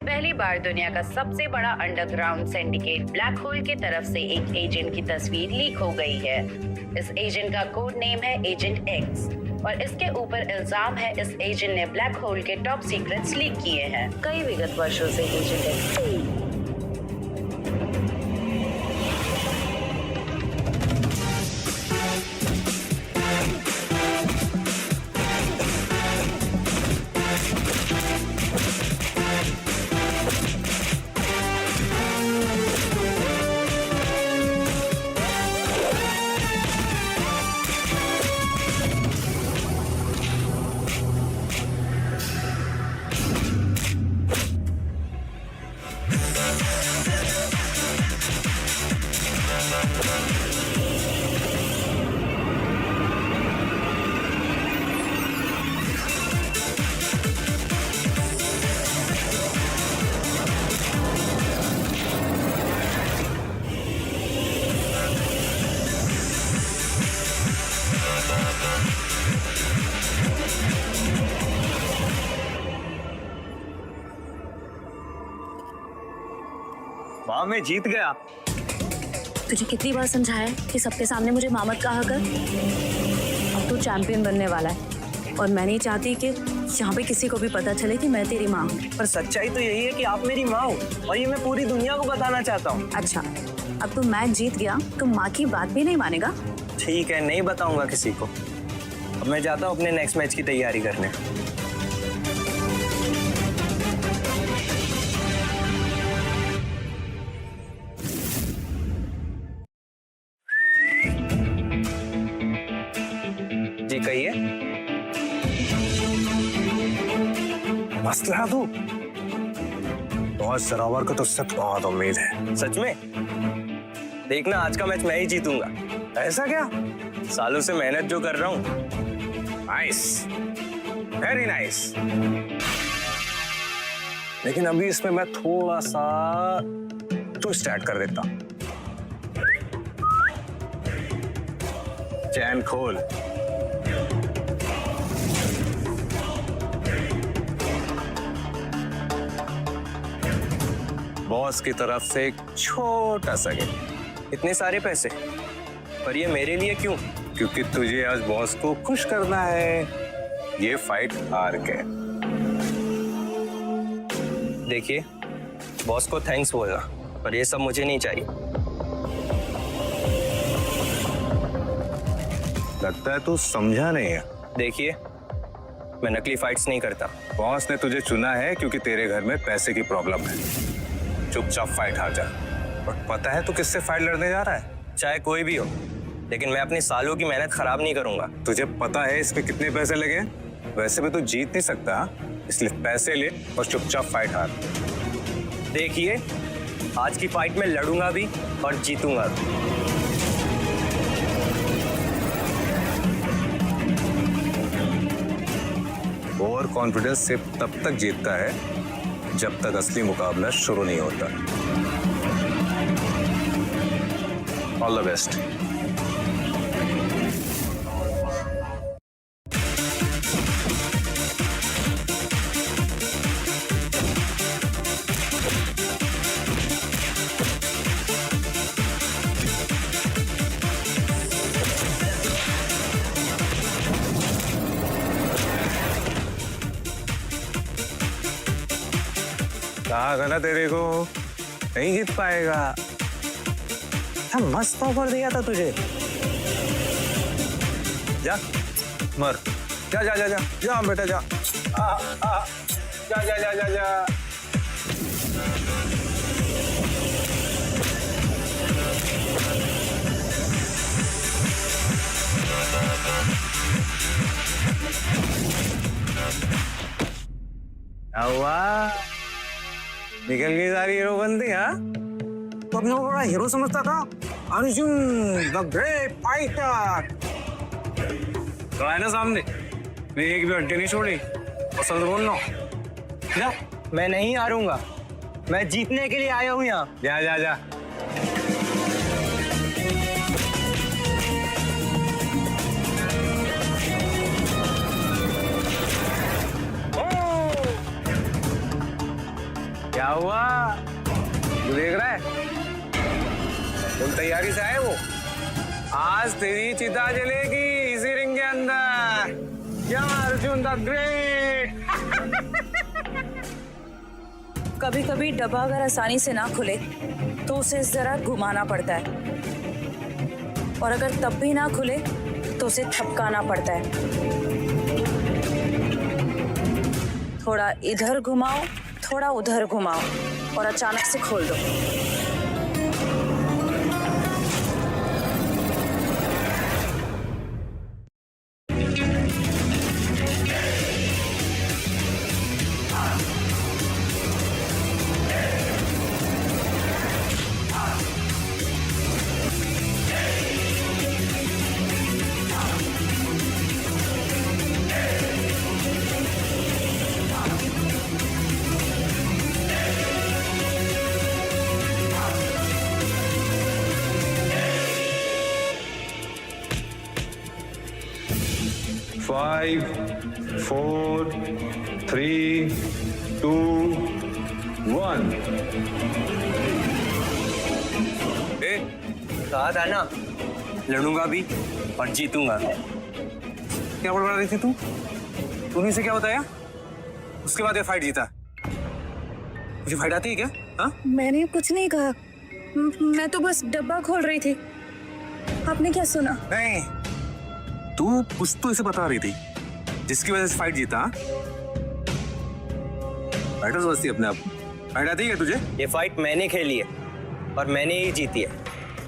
पहली बार दुनिया का सबसे बड़ा अंडरग्राउंड सिंडिकेट ब्लैक होल की तरफ से एक एजेंट की तस्वीर लीक हो गई है। इस एजेंट का कोड नेम है एजेंट एक्स और इसके ऊपर इल्जाम है इस एजेंट ने ब्लैक होल के टॉप सीक्रेट्स लीक किए हैं। कई विगत वर्षों से एजेंट एक्स वाह, मैं जीत गया। तुझे कितनी बार समझाया है कि सबके सामने मुझे माँ मत कहा कर। अब तू चैंपियन बनने वाला है और मैं नहीं चाहती कि यहाँ पे किसी को भी पता चले कि मैं तेरी माँ हूँ। पर सच्चाई तो यही है कि आप मेरी माँ हो और ये मैं पूरी दुनिया को बताना चाहता हूँ। अच्छा, अब तू मैच जीत गया तो माँ की बात भी नहीं मानेगा? ठीक है, नहीं बताऊंगा किसी को। अब मैं जाता हूँ अपने नेक्स्ट मैच की तैयारी करने। जी कहिए। मसला तू बहुत सरावर को तो सच बहुत उम्मीद है। सच में? देखना आज का मैच मैं ही जीतूंगा। ऐसा क्या? सालों से मेहनत जो कर रहा हूँ। Nice, very nice. लेकिन अभी इसमें मैं थोड़ा सा ट्विस्ट ऐड कर देता हूं। चैन खोल। बॉस की तरफ से एक छोटा सा गिफ्ट। इतने सारे पैसे, पर ये मेरे लिए क्यों? क्योंकि तुझे आज बॉस को खुश करना है। ये फाइट हार के। देखिए, बॉस को थैंक्स बोलना, पर ये सब मुझे नहीं चाहिए। लगता है तू समझा नहीं है। देखिए, मैं नकली फाइट्स नहीं करता। बॉस ने तुझे चुना है क्योंकि तेरे घर में पैसे की प्रॉब्लम है। चुपचाप फाइट हार जा। और पता है तू किससे फाइट लड़ने जा रहा है? चाहे कोई भी हो, लेकिन मैं अपनी सालों की मेहनत खराब नहीं करूंगा। तुझे पता है इसमें कितने पैसे लगे? वैसे भी तू जीत नहीं सकता, इसलिए पैसे ले और चुपचाप फाइट हार। देखिए, आज की फाइट में लड़ूंगा भी और जीतूंगा भी। ओवर कॉन्फिडेंस सिर्फ तब तक जीतता है जब तक असली मुकाबला शुरू नहीं होता। All the best. कहा था ना तेरे को, नहीं जीत पाएगा। मस्त ऑफर दिया था तुझे। जा मर, जा जा जा जा जा बेटा जा। जा जा जा जा जा। निकल गई सारी हीरो बंदी। हाँ, तो अपने को बड़ा हीरो समझता था। अर्जुन द ग्रेट फाइटर तो है ना सामने। मैं एक भी हड्डी नहीं छोड़ी। पसंद बोलना। ना, मैं नहीं हारूंगा। मैं जीतने के लिए आया हूँ यहाँ। जा जा जा। क्या हुआ? तू देख रहा है? तुम तैयारी से आए हो? आज तेरी चिता जलेगी इसी रिंग के अंदर। क्या अर्जुन द ग्रेट। कभी कभी डब्बा अगर आसानी से ना खुले तो उसे जरा घुमाना पड़ता है, और अगर तब भी ना खुले तो उसे थपकाना पड़ता है। थोड़ा इधर घुमाओ, थोड़ा उधर घुमाओ और अचानक से खोल दो। Five, 4, 3, 2, 1. कहा था ना, लड़ूंगा भी और जीतूंगा। क्या बड़बड़ा रही थी तू? तूने से क्या बताया? उसके बाद ये फाइट जीता। मुझे फाइट आती है क्या? हाँ? मैंने कुछ नहीं कहा, मैं तो बस डब्बा खोल रही थी। आपने क्या सुना? नहीं, तू कुछ तो इसे बता रही थी जिसकी वजह से फाइट जीता। फाइटर समझती है अपने आप। फाइट आती है तुझे? ये फाइट मैंने खेली है और मैंने ही जीती है,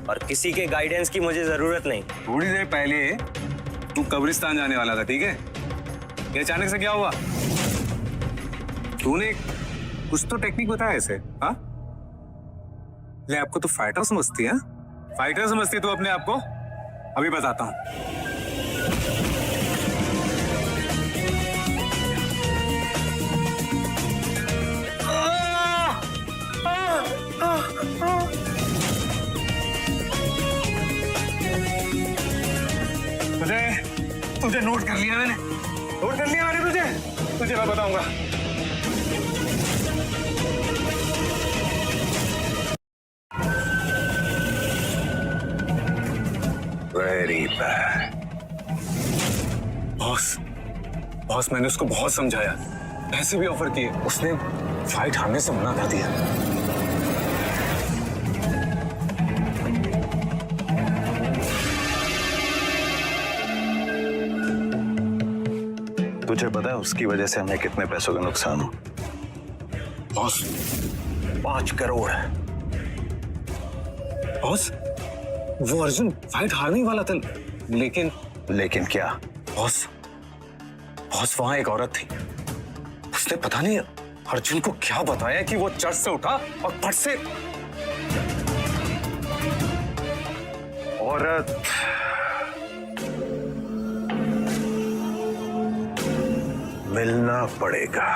और किसी के गाइडेंस की मुझे जरूरत नहीं। थोड़ी देर पहले तू कब्रिस्तान जाने वाला था, ठीक है? ये अचानक से क्या हुआ? तूने कुछ तो टेक्निक बताया इसे, हाँ? ले, आपको तो फाइटर समझती है? फाइटर समझती है तू अपने आप को? अभी बताता हूँ। तुझे नोट कर लिया मैंने। नोट कर लिया मैंने तुझे मैं बताऊंगा। Very bad. बॉस मैंने उसको बहुत समझाया, पैसे भी ऑफर किए, उसने फाइट हारने से मना कर दिया। तुझे पता है उसकी वजह से हमें कितने पैसों का नुकसान हो? बॉस 5 करोड़ है। बॉस वो अर्जुन फाइट हारने ही वाला था, लेकिन क्या? बॉस वहां एक औरत थी, उसने पता नहीं अर्जुन को क्या बताया कि वो चर्च से उठा और फट से। औरत मिलना पड़ेगा।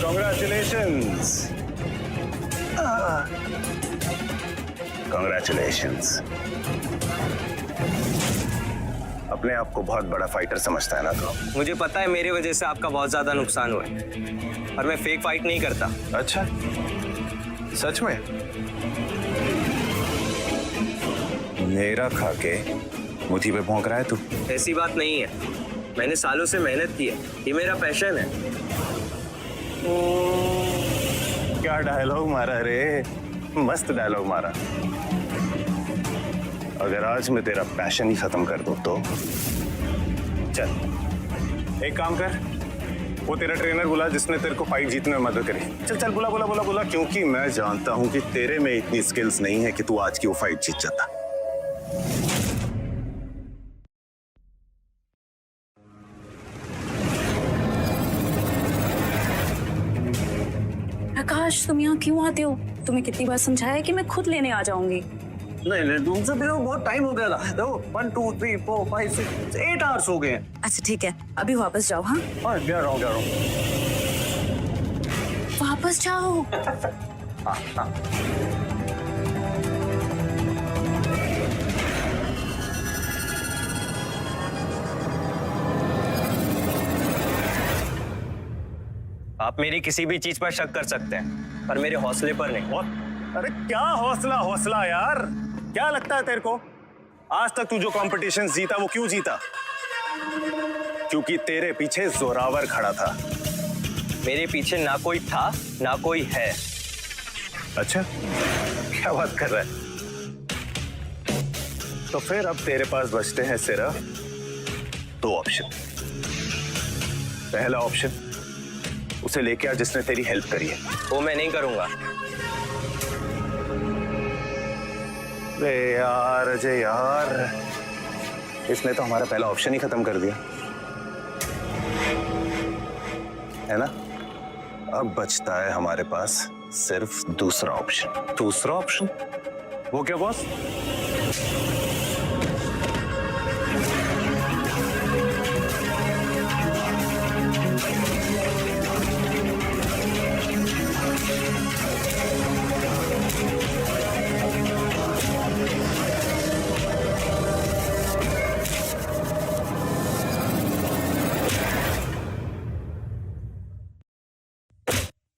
Congratulations. Congratulations. अपने आप को बहुत बड़ा फाइटर समझता है ना तो? मुझे पता है मेरी वजह से आपका बहुत ज्यादा नुकसान हुआ है, और मैं फेक फाइट नहीं करता। अच्छा, सच में? मेरा खा के मुझी पे भौंक रहा है तू? ऐसी बात नहीं है, मैंने सालों से मेहनत की है, ये मेरा पैशन है। क्या डायलॉग मारा रे, मस्त डायलॉग मारा। अगर आज मैं तेरा पैशन ही खत्म कर दूं तो चल एक काम कर, वो तेरा ट्रेनर बुला जिसने तेरे को फाइट जीतने में मदद करी। चल चल बुला, क्योंकि मैं जानता हूं कि तेरे में इतनी स्किल्स नहीं है कि तू आज की वो फाइट जीत जाता। प्रकाश, तुम यहाँ क्यों आते हो? तुम्हें कितनी बार समझाया कि मैं खुद लेने आ जाऊंगी। नहीं, तुमसे भी बहुत टाइम हो गया था। देखो 1 2 3 4 5 6 8 आवर्स हो गए हैं। अच्छा ठीक है, अभी वापस जाओ। हाँ जा रहा हूँ। वापस जाओ। आप मेरी किसी भी चीज पर शक कर सकते हैं, पर मेरे हौसले पर नहीं। और अरे क्या हौसला हौसला यार, क्या लगता है तेरे को आज तक तू जो कॉम्पिटिशन जीता वो क्यों जीता? क्योंकि तेरे पीछे जोरावर खड़ा था। मेरे पीछे ना कोई था ना कोई है। अच्छा, क्या बात कर रहा है? तो फिर अब तेरे पास बचते हैं सिर्फ 2 ऑप्शन। पहला ऑप्शन, उसे लेके आ जिसने तेरी हेल्प करी है। वो मैं नहीं करूंगा। अरे यार अजय यार, इसने तो हमारा पहला ऑप्शन ही खत्म कर दिया है ना। अब बचता है हमारे पास सिर्फ दूसरा ऑप्शन। दूसरा ऑप्शन? वो क्या बॉस?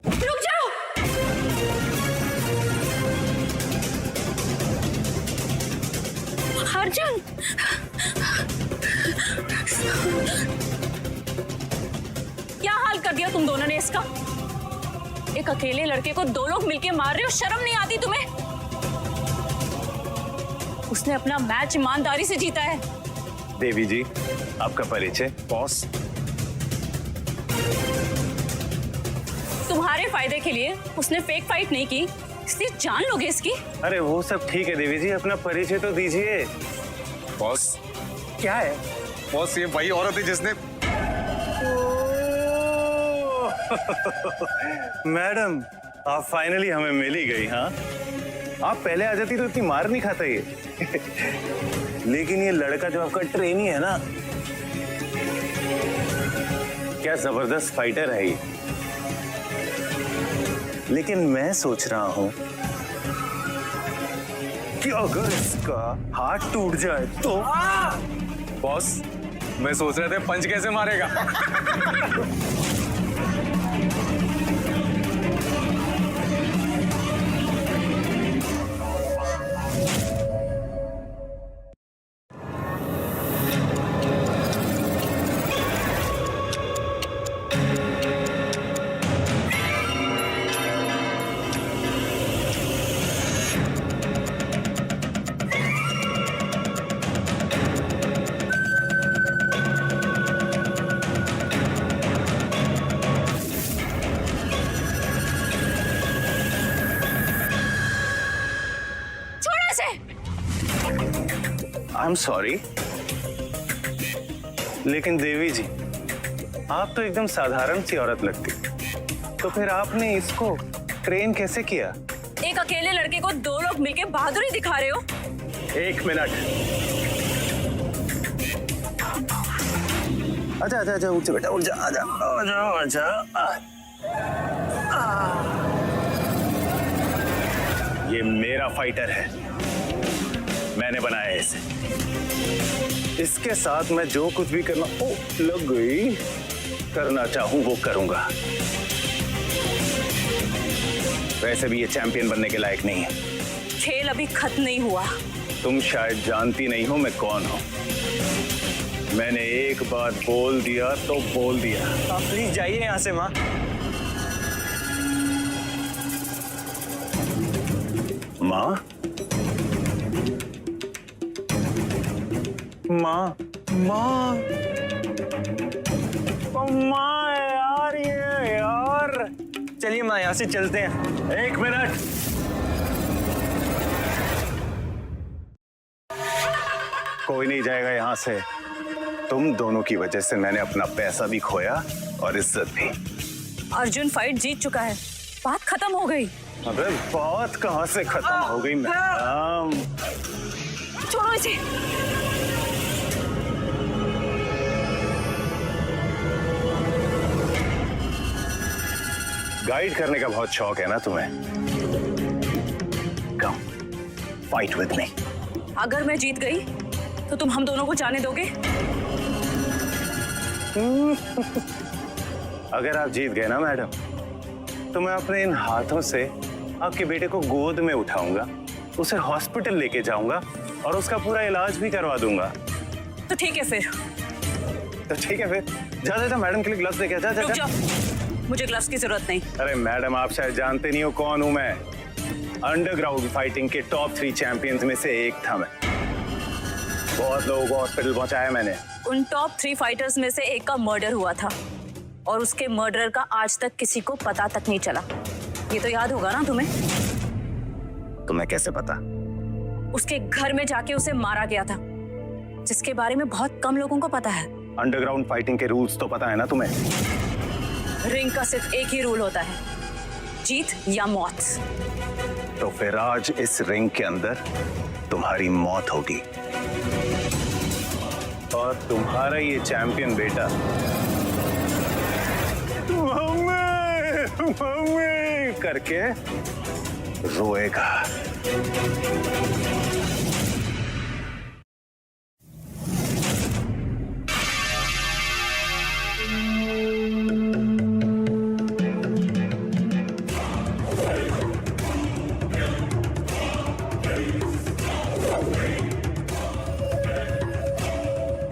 रुक जाओ। अर्जुन, क्या हाल कर दिया तुम दोनों ने इसका? एक अकेले लड़के को 2 लोग मिलके मार रहे हो, शर्म नहीं आती तुम्हें? उसने अपना मैच ईमानदारी से जीता है। देवी जी, आपका परिचय। बॉस, तुम्हारे फायदे के लिए उसने फेक फाइट नहीं की, इसलिए जान लोगे इसकी? अरे वो सब ठीक है देवी जी, अपना परिचय तो दीजिए। बॉस, क्या है बॉस ये वही औरत है जिसने मैडम, आप फाइनली हमें मिल ही गई। हाँ, आप पहले आ जाती तो इतनी मार नहीं खाता ये। लेकिन ये लड़का जो आपका ट्रेनी है ना, क्या जबरदस्त फाइटर है ये। लेकिन मैं सोच रहा हूं कि अगर इसका हाथ टूट जाए तो। बॉस, मैं सोच रहे थे पंच कैसे मारेगा। छोड़ो इसे। आई एम सॉरी, लेकिन देवी जी आप तो एकदम साधारण सी औरत लगती, तो फिर आपने इसको ट्रेन कैसे किया? एक अकेले लड़के को 2 लोग मिलके बहादुरी दिखा रहे हो। 1 मिनट। आजा आजा आजा, उठ जा बेटा, उठ जा, आजा आजा आजा। ये मेरा फाइटर है, मैंने बनाया है इसे। इसके साथ मैं जो कुछ भी करना, ओ लग गई, करना चाहूं वो करूंगा। वैसे भी ये चैंपियन बनने के लायक नहीं है। खेल अभी खत्म नहीं हुआ। तुम शायद जानती नहीं हो मैं कौन हूं। मैंने एक बात बोल दिया तो बोल दिया। आप प्लीज जाइए यहाँ से माँ। माँ? माँ? माँ? माँ यार, ये यार। चलिए माँ, यहाँ से चलते हैं। 1 मिनट। कोई नहीं जाएगा यहाँ से। तुम दोनों की वजह से मैंने अपना पैसा भी खोया और इज्जत भी। अर्जुन फाइट जीत चुका है, बात खत्म हो गई। अबे बात कहाँ से खत्म हो गई मैडम? छोड़ो इसे। गाइड करने का बहुत शौक है ना तुम्हें? कम फाइट विद मी। अगर मैं जीत गई तो तुम हम दोनों को जाने दोगे? अगर आप जीत गए ना मैडम, तो मैं अपने इन हाथों से आपके बेटे को गोद में उठाऊंगा, उसे हॉस्पिटल लेके जाऊंगा और उसका पूरा इलाज भी करवा दूंगा। तो ठीक है फिर। तो ठीक है फिर, जा जा जा, मैडम के लिए ग्लव्स लेके जा जा रुक जा। जाओ, मुझे ग्लव्स की जरूरत नहीं। अरे मैडम, आप शायद जानते नहीं हो कौन हूं मैं। अंडरग्राउंड फाइटिंग के टॉप 3 चैंपियंस में से एक था मैं। बहुत लोगों को हॉस्पिटल पहुंचाया मैंने। उन टॉप 3 फाइटर्स में से एक का मर्डर हुआ था और उसके मर्डरर का आज तक किसी को पता तक नहीं चला। ये तो याद होगा ना तुम्हें? तुम्हें कैसे पता? उसके घर में जाके उसे मारा गया था, जिसके बारे में बहुत कम लोगों को पता है। अंडरग्राउंड फाइटिंग के रूल्स तो पता है ना तुम्हें? रिंग का सिर्फ एक ही रूल होता है, जीत या मौत। तो फिर आज इस रिंग के अंदर तुम्हारी मौत होगी और तुम्हारा ये चैंपियन बेटा मम्मी मम्मी करके रोएगा।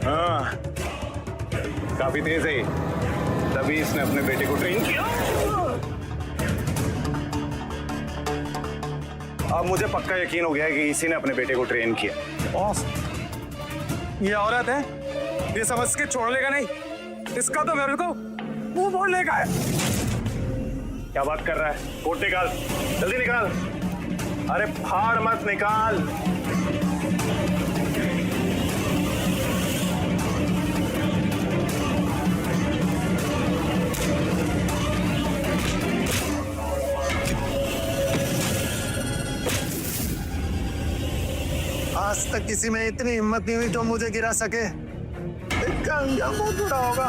हाँ, काफी तेज है, तभी इसने अपने बेटे को ट्रेन किया। अब मुझे पक्का यकीन हो गया है कि इसी ने अपने बेटे को ट्रेन किया। बॉस, ये औरत है, ये समझ के छोड़ लेगा नहीं। इसका तो मेरे को मुंह मोड़ लेगा है। क्या बात कर रहा है? कोट निकाल, जल्दी निकाल। अरे फाड़ मत, निकाल। आज तक किसी में इतनी हिम्मत नहीं हुई जो मुझे गिरा सके। इसका अंजाम बहुत बुरा होगा।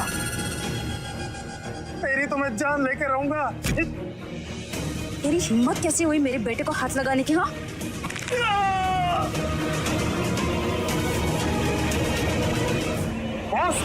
मेरी तो मैं जान लेके रहूंगा। तेरी हिम्मत कैसी हुई मेरे बेटे को हाथ लगाने की? हाँ, बॉस,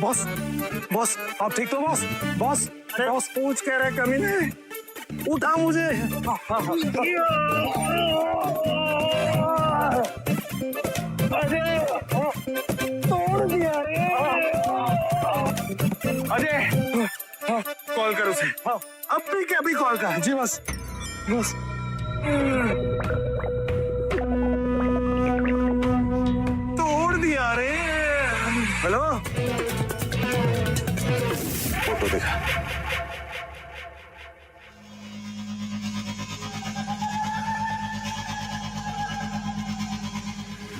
बॉस, बॉस, आप ठीक तो बॉस? बॉस, बॉस पूछ कह रहे कमीने, उठा मुझे। अजय, तोड़ दिया रे। अजय, कॉल कर उसे। अब भी क्या भी कॉल कर। जी बस, बस। तोड़ दिया रे। हेलो, फोटो दिखा।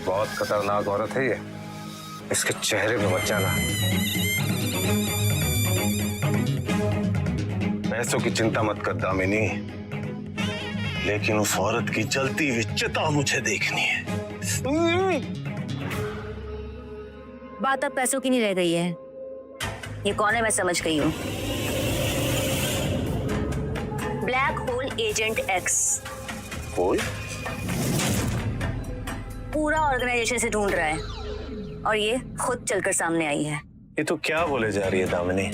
बहुत खतरनाक औरत है ये, इसके चेहरे पे मत जाना। पैसों की चिंता मत कर दामिनी, लेकिन उस औरत की जलती हुई चिता मुझे देखनी है। बात अब पैसों की नहीं रह गई है। ये कौन है मैं समझ गई हूँ। Black hole agent x. कोई? पूरा ऑर्गेनाइजेशन से ढूंढ रहा है और ये खुद चलकर सामने आई है। ये तो क्या बोले जा रही है दामिनी?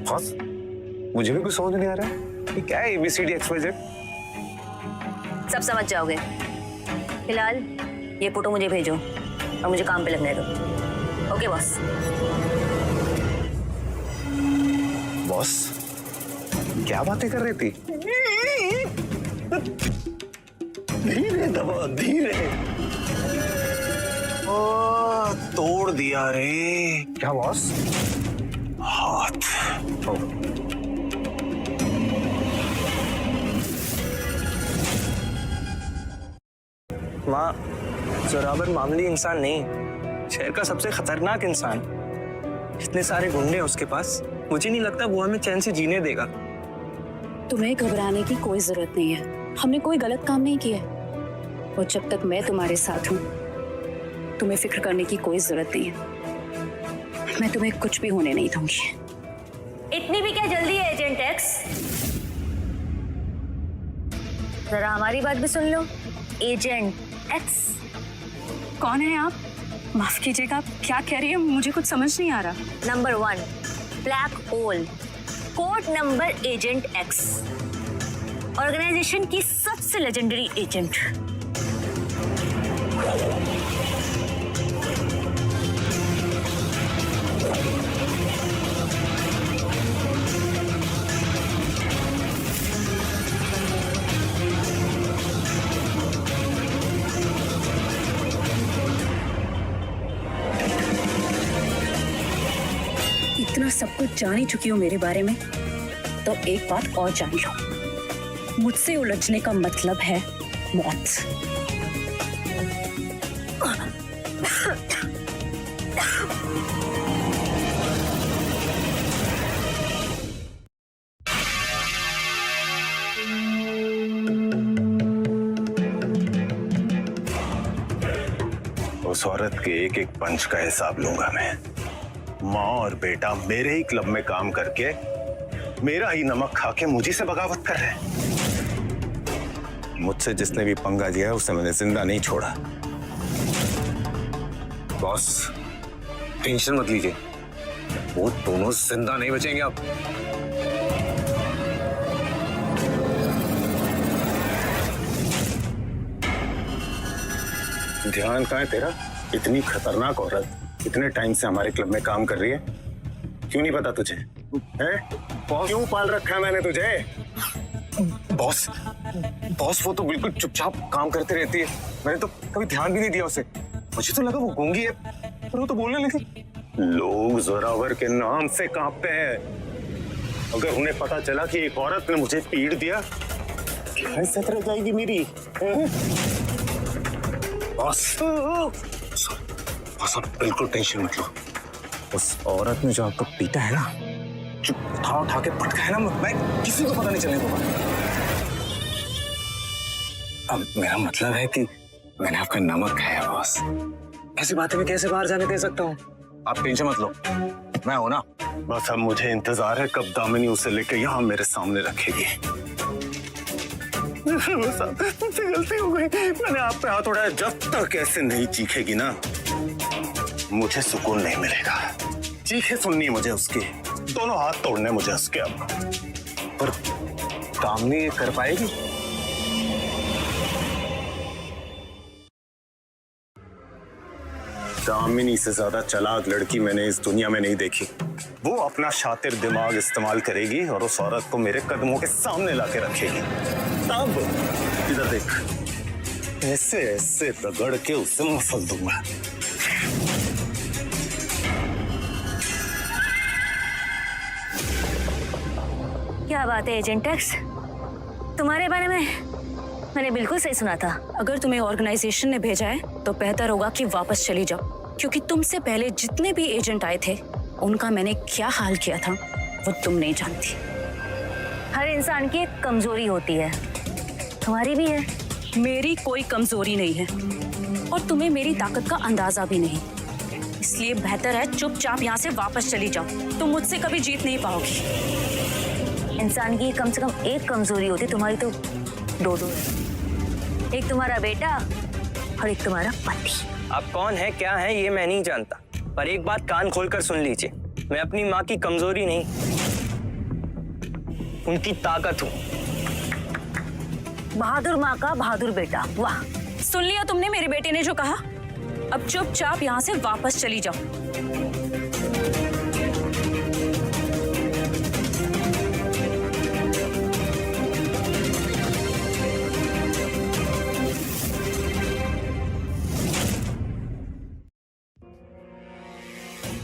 बॉस, मुझे भी कुछ समझ नहीं आ रहा है कि क्या है ABCD XYZ। सब समझ जाओगे। फिलहाल ये फोटो मुझे भेजो और मुझे काम पे लगने दो। Okay boss. बॉस, क्या बातें कर रही थी? धीरे दबा, धीरे। ओ, तोड़ दिया रे। क्या बॉस? हाथ। माँ, जोरावर मामूली इंसान नहीं, शहर का सबसे खतरनाक इंसान। इतने सारे गुंडे हैं उसके पास, मुझे नहीं लगता वो हमें चैन से जीने देगा। तुम्हें घबराने की कोई जरूरत नहीं है। हमने कोई गलत काम नहीं किया। और जब तक मैं तुम्हारे साथ हूँ तुम्हें फिक्र करने की कोई जरूरत नहीं है। मैं तुम्हें कुछ भी होने नहीं दूंगी। इतनी भी क्या जल्दी है एजेंट एक्स? जरा हमारी बात भी सुन लो। एजेंट एक्स कौन है आप? माफ कीजिएगा, आप क्या कह रही है? मुझे कुछ समझ नहीं आ रहा। Number 1 black hole, code number agent X, organisation की सबसे लेजेंडरी एजेंट। इतना सब कुछ जान ही चुकी हूँ मेरे बारे में, तो एक बात और जान लो, मुझसे उलझने का मतलब है मौत। उस औरत के एक एक पंच का हिसाब लूंगा मैं। माँ और बेटा मेरे ही क्लब में काम करके मेरा ही नमक खा के मुझे से बगावत कर रहे हैं। मुझसे जिसने भी पंगा लिया उसे मैंने जिंदा नहीं छोड़ा। बॉस टेंशन मत लीजिए, वो दोनों जिंदा नहीं बचेंगे अब। ध्यान कहाँ है तेरा? इतनी खतरनाक औरत इतने टाइम से हमारे क्लब में काम कर रही है, क्यों नहीं पता तुझे? है? क्यों पाल रखा है मैंने तुझे? बॉस बॉस वो तो बिल्कुल चुपचाप काम करते रहती है, मैंने तो कभी ध्यान भी नहीं दिया उसे। मुझे तो लगा वो गूंगी है, पर वो तो बोलने लगी। लोग जोरावर के नाम से कांपते हैं। अगर उन्हें पता चला कि एक औरत ने मुझे पीट दिया, इज्जत रह जाएगी मेरी। बॉस बॉस आप बिल्कुल टेंशन मत लो। उस औरत ने जो आपको पीटा है ना, जो उठा के पटका है ना, मैं किसी को पता नहीं चलने दूंगा। अब मेरा मतलब है कि मैंने आपका नमक खाया बॉस। ऐसी बातें मैं कैसे बाहर जाने दे सकता हूँ? आप टेंशन मत लो, मैं हूं ना। बस अब मुझे इंतजार है कब दामिनी उसे लेके यहाँ मेरे सामने रखेगी। मुझसे गलती हो गई, मैंने आप पे हाथ उठाया। जब तक ऐसे नहीं चीखेगी ना, मुझे सुकून नहीं मिलेगा। चीखे सुननी है मुझे उसकी, दोनों हाथ तोड़ने मुझे उसके। अब पर दामिनी ये कर पाएगी? दामिनी से ज्यादा चालाक लड़की मैंने इस दुनिया में नहीं देखी। वो अपना शातिर दिमाग इस्तेमाल करेगी और उस औरत को मेरे कदमों के सामने लाके रखेगी। तब इधर देख, ऐसे ऐसे रगड़ के उसे मसल दूंगा। क्या बात है एजेंट एक्स, तुम्हारे बारे में मैंने बिल्कुल सही सुना था। अगर तुम्हें ऑर्गेनाइजेशन ने भेजा है तो बेहतर होगा कि वापस चली जाओ, क्योंकि तुमसे पहले जितने भी एजेंट आए थे उनका मैंने क्या हाल किया था वो तुम नहीं जानती। हर इंसान की एक कमजोरी होती है, तुम्हारी भी है। मेरी कोई कमजोरी नहीं है और तुम्हें मेरी ताकत का अंदाजा भी नहीं, इसलिए बेहतर है चुपचाप यहाँ से वापस चली जाओ। तुम मुझसे कभी जीत नहीं पाओगी। इंसान की कम से कम एक कमजोरी होती, तुम्हारी तो दो दो है। एक तुम्हारा बेटा और एक तुम्हारा पति। आप कौन है क्या है ये मैं नहीं जानता, पर एक बात कान खोलकर सुन लीजिए, मैं अपनी माँ की कमजोरी नहीं, उनकी ताकत हूँ। बहादुर माँ का बहादुर बेटा, वाह। सुन लिया तुमने मेरे बेटे ने जो कहा? अब चुपचाप यहाँ से वापस चली जाओ।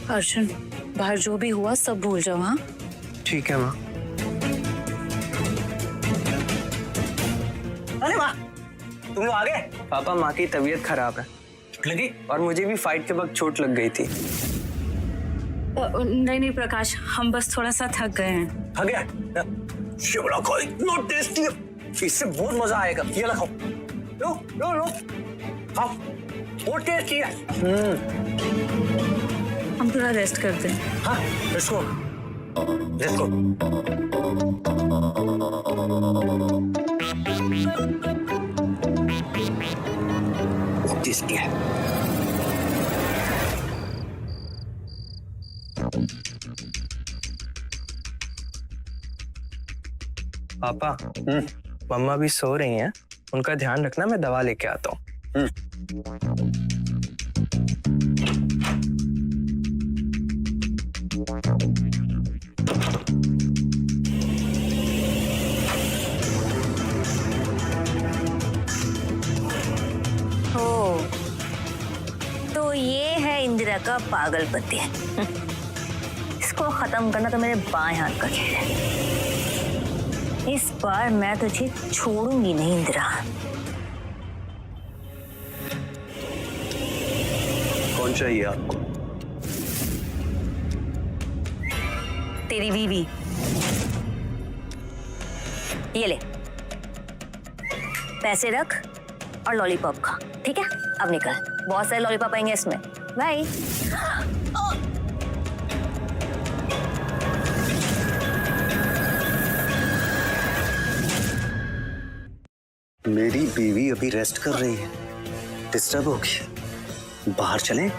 अर्जुन, बाहर जो भी हुआ सब भूल जाओ। हाँ ठीक है माँ। अरे माँ, तुम लोग आ गए? पापा, माँ की तबीयत खराब है। लगी? और मुझे भी फाइट के वक्त चोट लग गई थी। नहीं प्रकाश, हम बस थोड़ा सा थक गए हैं। थक गया? ये बड़ा खाओ, इतना टेस्टी है, इससे बहुत मजा आएगा। ये ला खाओ। लो लो लो, खाओ, बहुत टेस्टी है। हम थोड़ा रेस्ट करते हैं। हाँ, इसको देखो, बहुत टेस्टी है। पापा, मम्मा भी सो रही हैं, उनका ध्यान रखना, मैं दवा लेके आता हूँ। ओ, तो ये है इंदिरा का पागलपति। इसको खत्म करना तो मेरे बाएं हाथ का खेल है। इस बार मैं तुझे छोड़ूंगी नहीं इंदिरा। कौन चाहिए आपको? तेरी बीवी। ये ले, पैसे रख और लॉलीपॉप खा, ठीक है? अब निकल, बहुत सारे लॉलीपॉप आएंगे इसमें। बाय। मेरी बीवी अभी रेस्ट कर रही है, डिस्टर्ब होगी। बाहर चलें?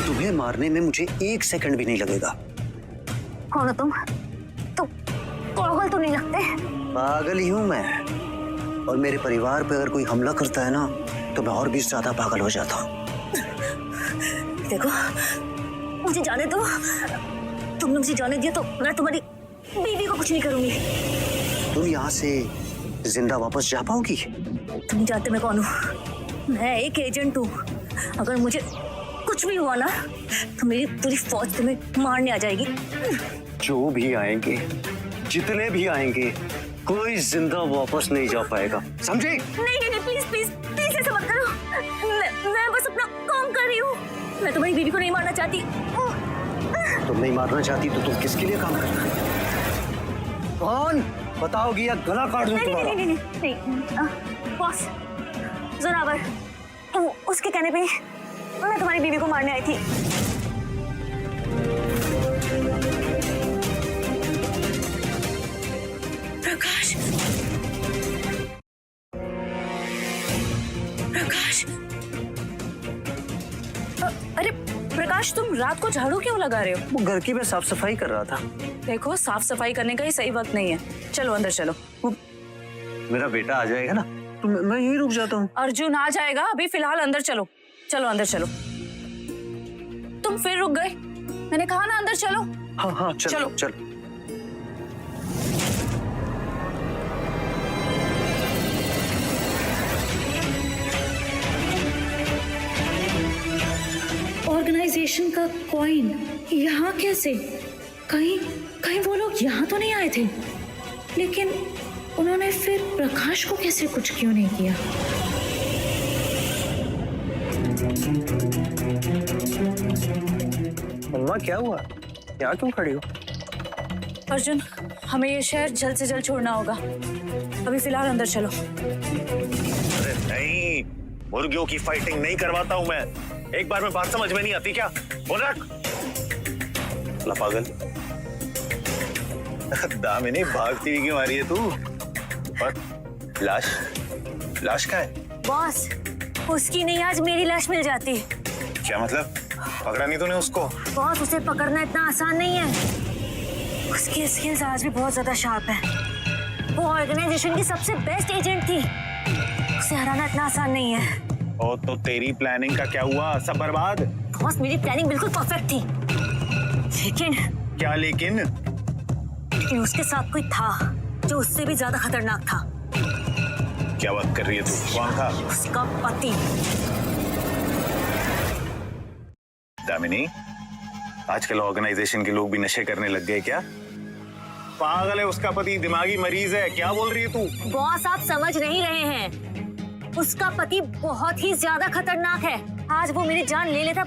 तुम्हें मारने में मुझे 1 सेकंड भी नहीं लगेगा। कौन हो तुम? पागल तो नहीं लगते? पागल ही हूं मैं, और मेरे परिवार पे अगर कोई हमला करता है ना तो मैं और भी ज्यादा पागल हो जाता हूँ। देखो, मुझे जाने दो। तुमने मुझे जाने दिया तो मैं तुम्हारी बीवी को कुछ नहीं करूंगी। तुम यहाँ से जिंदा वापस जा पाओगी? तुम जानते मैं कौन हूँ? मैं एक एजेंट हूँ। अगर मुझे कुछ भी हुआ ना तो मेरी पूरी फौज तुम्हें मारने आ जाएगी। जो भी आएंगे, जितने भी आएंगे, कोई जिंदा वापस नहीं जा पाएगा, समझे? नहीं नहीं नहीं, प्लीज प्लीज प्लीज ऐसा मत करो। मैं बस अपना काम कर रही हूँ। मैं तुम्हारी बीवी को नहीं मारना चाहती। तुम नहीं मारना चाहती तो तुम किसके लिए काम कर रही हो? कौन बताओगी या गला काट दूं तुम्हारा? नहीं नहीं नहीं नहीं, बॉस जोरावर, तो उसके कहने पे मैं तुम्हारी बीवी को मारने आई थी। प्रकाश, प्रकाश, अरे प्रकाश, तुम रात को झाड़ू क्यों लगा रहे हो? वो घर की मैं साफ सफाई कर रहा था। देखो, साफ सफाई करने का ही सही वक्त नहीं है। चलो अंदर चलो। मेरा बेटा आ जाएगा ना तो मैं यहीं रुक जाता हूँ। अर्जुन आ जाएगा, अभी फिलहाल अंदर चलो। चलो अंदर चलो। तुम फिर रुक गए। मैंने कहा ना अंदर चलो। हाँ हाँ चलो चलो। चलो। ऑर्गेनाइजेशन का कॉइन यहाँ कैसे? कहीं कहीं वो लोग यहाँ तो नहीं आए थे, लेकिन उन्होंने फिर प्रकाश को कैसे कुछ क्यों नहीं किया? मम्मा क्या हुआ? यहाँ क्यों खड़ी हो? अर्जुन, हमें ये शहर जल्द से जल्द छोड़ना होगा। अभी फिलहाल अंदर चलो। अरे नहीं, मुर्गियों की फाइटिंग नहीं करवाता हूँ मैं। एक बार में बात समझ में नहीं आती क्या? बोल रख। पागल दामिनी, भागती हुई क्यों आ रही है तू? और लाश क्या है? बॉस, उसकी नहीं आज मेरी लाश मिल जाती। क्या मतलब? पकड़ा नहीं तूने उसको? बॉस, उसे पकड़ना इतना आसान नहीं है। उसकी स्किल्स आज भी बहुत ज्यादा शार्प है। वो ऑर्गेनाइजेशन की सबसे बेस्ट एजेंट थी। उसे हराना इतना आसान नहीं है। ओ, तो तेरी प्लानिंग का क्या हुआ? सब बर्बाद? बॉस, मेरी प्लानिंग बिल्कुल परफेक्ट थी, लेकिन क्या लेकिन? उसके साथ कोई था जो उससे भी ज्यादा खतरनाक था। क्या बात कर रही है तू? कौन था? उसका पति। दामिनी, आजकल ऑर्गेनाइजेशन के लोग भी नशे करने लग गए क्या? पागल है, उसका पति दिमागी मरीज है। क्या बोल रही है तू? बॉस आप समझ नहीं रहे हैं, उसका पति बहुत ही ज्यादा खतरनाक है। आज वो मेरी जान ले लेता,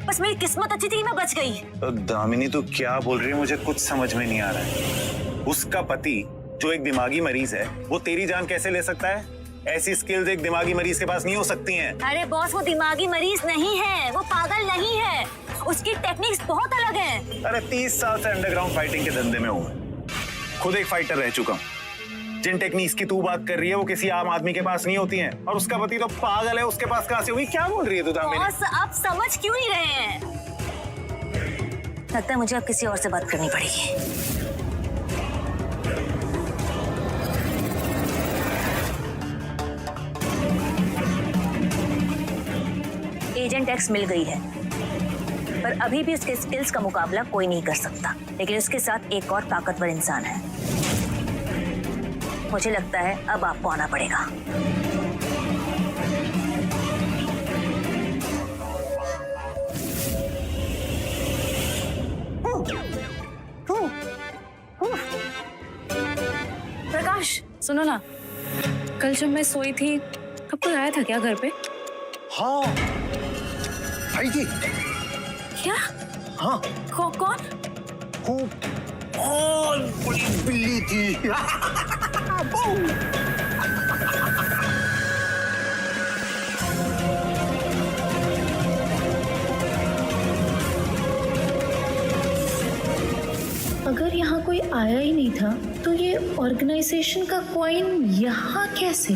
बस मेरी किस्मत अच्छी थी कि मैं बच गई। तो दामिनी तू क्या बोल रही है? मुझे कुछ समझ में नहीं आ रहा है। उसका पति जो एक दिमागी मरीज है, वो तेरी जान कैसे ले सकता है? ऐसी स्किल्स एक दिमागी मरीज के पास नहीं हो सकती हैं। अरे बॉस, वो दिमागी मरीज नहीं है, वो पागल नहीं है, उसकी टेक्निक्स बहुत अलग हैं। अरे 30 साल से अंडरग्राउंड फाइटिंग के धंधे में हूँ, खुद एक फाइटर रह चुका हूँ। जिन टेक्निक्स की तू बात कर रही है वो किसी आम आदमी के पास नहीं होती हैं। और उसका पति तो पागल है, उसके पास कहाँ से होगी? क्या बोल रही है तू दामिनी? बॉस आप समझ क्यों नहीं रहे हैं? लगता है मुझे अब किसी और से बात करनी पड़ेगी। एजेंट एक्स मिल गई है, पर अभी भी उसके स्किल्स का मुकाबला कोई नहीं कर सकता। लेकिन उसके साथ एक और ताकतवर इंसान है। मुझे लगता है अब आपको आना पड़ेगा। प्रकाश सुनो ना, कल जब मैं सोई थी तब कोई आया था क्या घर पे? हाँ भाई जी। क्या? हाँ कौन? वो बहुत बड़ी बिल्ली थी। अगर यहाँ कोई आया ही नहीं था तो ये ऑर्गेनाइजेशन का कॉइन यहाँ कैसे?